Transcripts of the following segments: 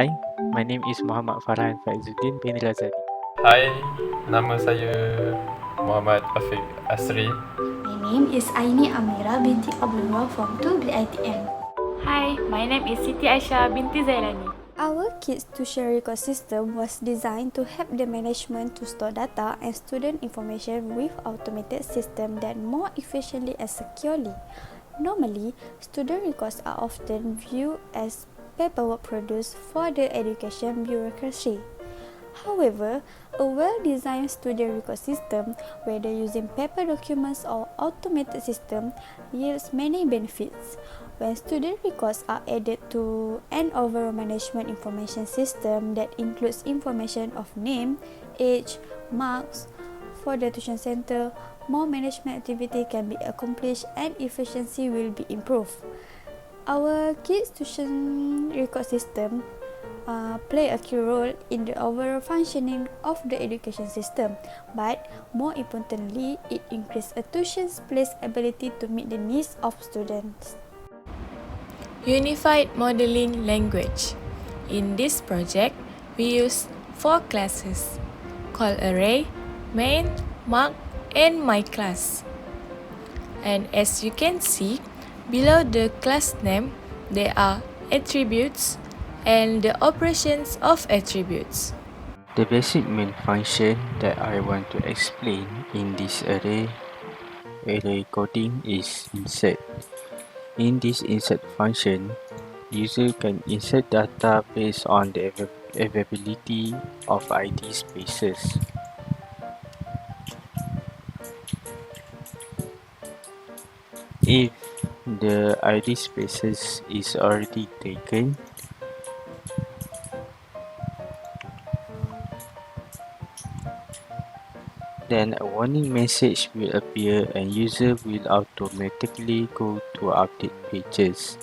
Hi, my name is Muhammad FAIZUDDin bin RAZALI. Hai, nama saya Muhammad AFIQ ASRI. My name is AINI AMERA binti ABDULLAH from 2 BITM. Hi, my name is Siti Aisyah binti Zailani. Our kids tuition record system was designed to help the management to store data and student information with automated system that more efficiently and securely. Normally, student records are often viewed as paperwork produced for the education bureaucracy. However, a well-designed student record system, whether using paper documents or automated system, yields many benefits. When student records are added to an overall management information system that includes information of name, age, marks for the tuition center, more management activity can be accomplished and efficiency will be improved. Our kids tuition record system play a key role in the overall functioning of the education system, but more importantly, it increases a tuition's place ability to meet the needs of students. Unified Modeling Language. In this project, we use 4 classes called Array, Main, Mark, and My Class. And as you can see, below the class name, there are attributes and the operations of attributes. The basic main function that I want to explain in this array coding is insert. In this insert function, user can insert data based on the availability of ID spaces. If the ID spaces is already taken, then a warning message will appear and user will automatically go to update pages.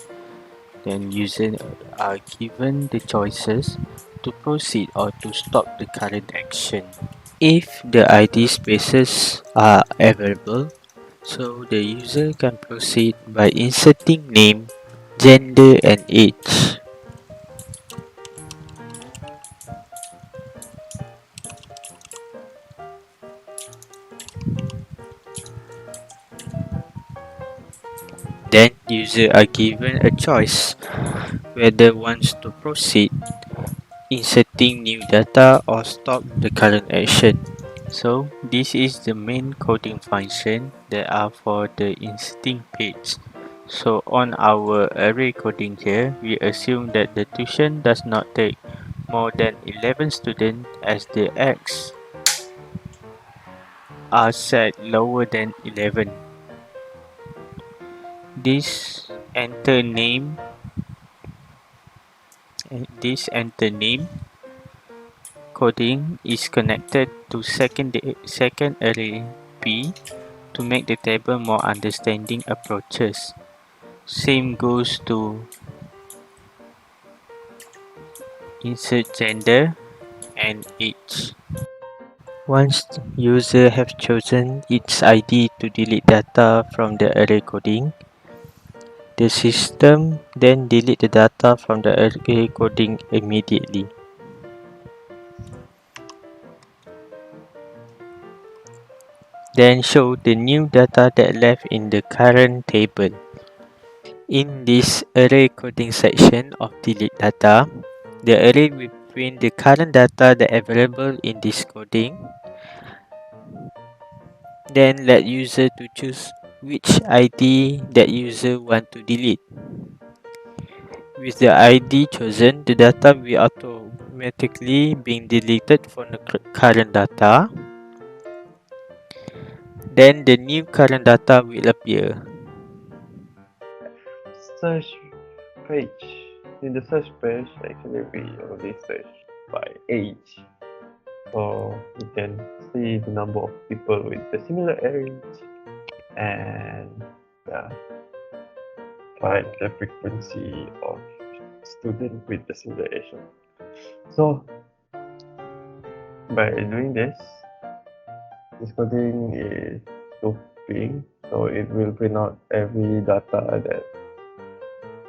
Then users are given the choices to proceed or to stop the current action. If the ID spaces are available, so the user can proceed by inserting name, gender and age. Then users are given a choice whether wants to proceed inserting new data or stop the current action. So this is the main coding function that are for the inserting page. So on our array coding here, we assume that the tuition does not take more than 11 students as the X are set lower than 11. This enter name coding is connected to second array P to make the table more understanding approaches. Same goes to insert gender and age. Once user have chosen its ID to delete data from the array coding, the system then delete the data from the array coding immediately. Then show the new data that left in the current table. In this array coding section of delete data, the array will print the current data that available in this coding. Then let user to choose which ID that user want to delete. With the ID chosen, the data will automatically being deleted from the current data. Then the new current data will appear. Search page. In the search page, actually we only search by age. So you can see the number of people with the similar age and find the frequency of student with the similar age. So by doing this coding is looping, so it will print out every data that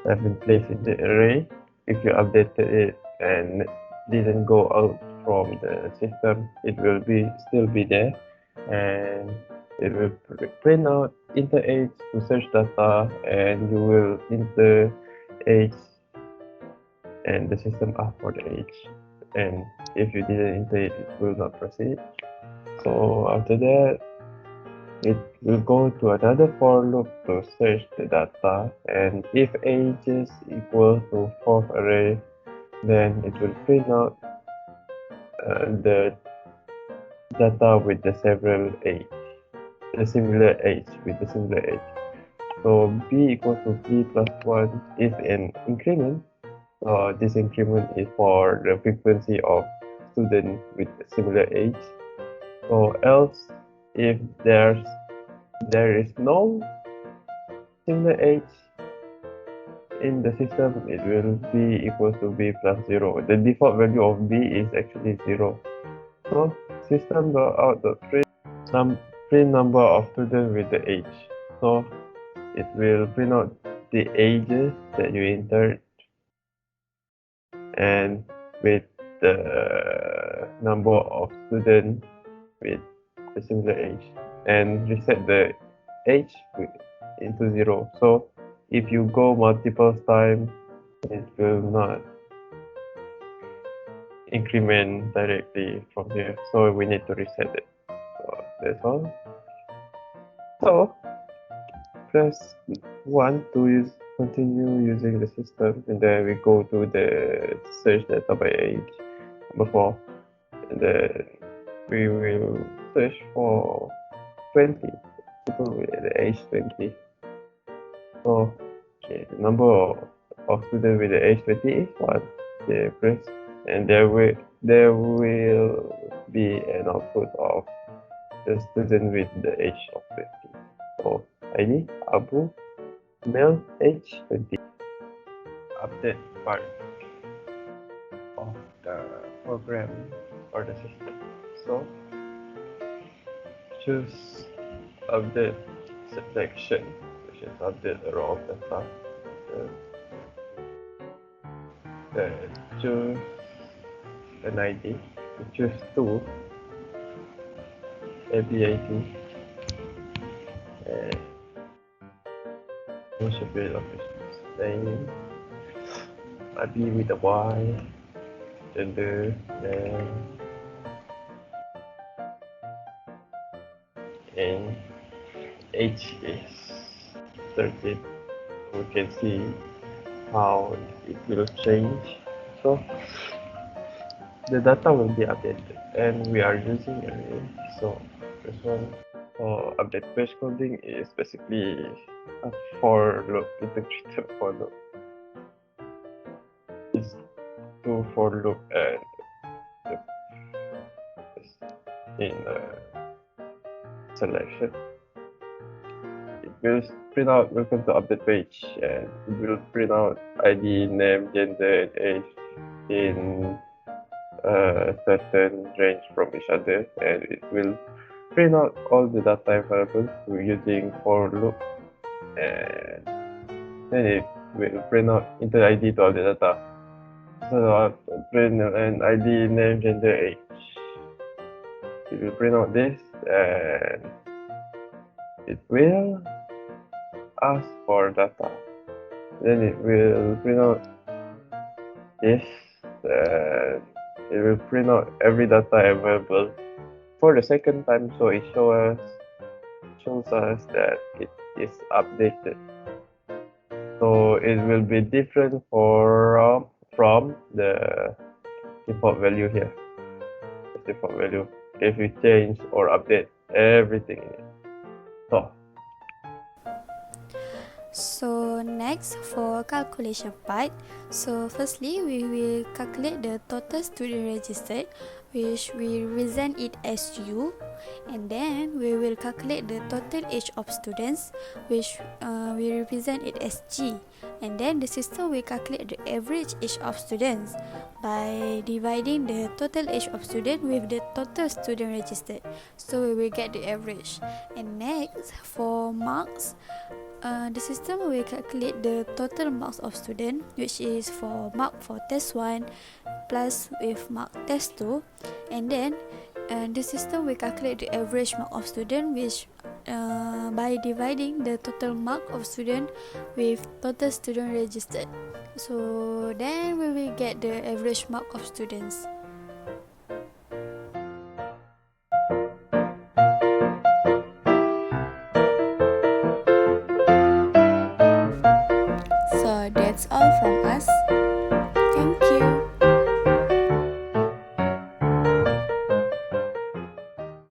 have been placed in the array. If you updated it and didn't go out from the system, it will still be there, and it will print out enter age to search data, and you will enter age and the system asks for the age, and if you didn't enter it, it will not proceed. So after that, it will go to another for loop to search the data, and if age is equal to fourth array, then it will print out the data with the several age, the similar age with the similar age. So b equals to b plus 1 is an increment. This increment is for the frequency of student with similar age. So else, if there is no similar age in the system, it will be equals to b plus 0. The default value of b is actually 0. So system.out.print print number of students with the age. So it will print out the ages that you entered and with the number of students with a similar age, and reset the age into 0. So if you go multiple times, it will not increment directly from here. So we need to reset it. So that's all. So press 1 to continue using the system, and then we go to the search data by age, number 4, and then we will search for 20 people with the age 20. So okay, the number of students with the age 20 is 1. Okay, press, and there will be an output of the student with the age of 20. So ID Abu, male, age 20. Update part of the program or the system. So choose update selection, which is update the raw data. Choose an ID. Choose 2, ABIT, and we should build official name. ID with a Y, gender, and age is 13. We can see how it will change. So the data will be updated, and we are using array. So this one for update page coding is basically a for loop, integrated for loop. It's two for loop and in selection. It will print out welcome to update page, and it will print out ID, name, gender, and age in a certain range from each other, and it will print out all the data available using for loop, and then it will print out enter ID to all the data. So print an ID, name, gender, age. It will print out this, and it will ask for data. Then it will print out this, and it will print out every data available for the second time, so it shows us that it is updated. So it will be different from the default value here. The default value if we change or update everything in it. So next for calculation part, so firstly we will calculate the total student registered, which we represent it as U, and then we will calculate the total age of students, which we represent it as G, and then the system will calculate the average age of students by dividing the total age of student with the total student registered, so we will get the average. And next for marks, The system will calculate the total marks of student, which is for mark for test 1 plus with mark test 2, and then the system will calculate the average mark of student, which by dividing the total mark of student with total student registered. So then we will get the average mark of students.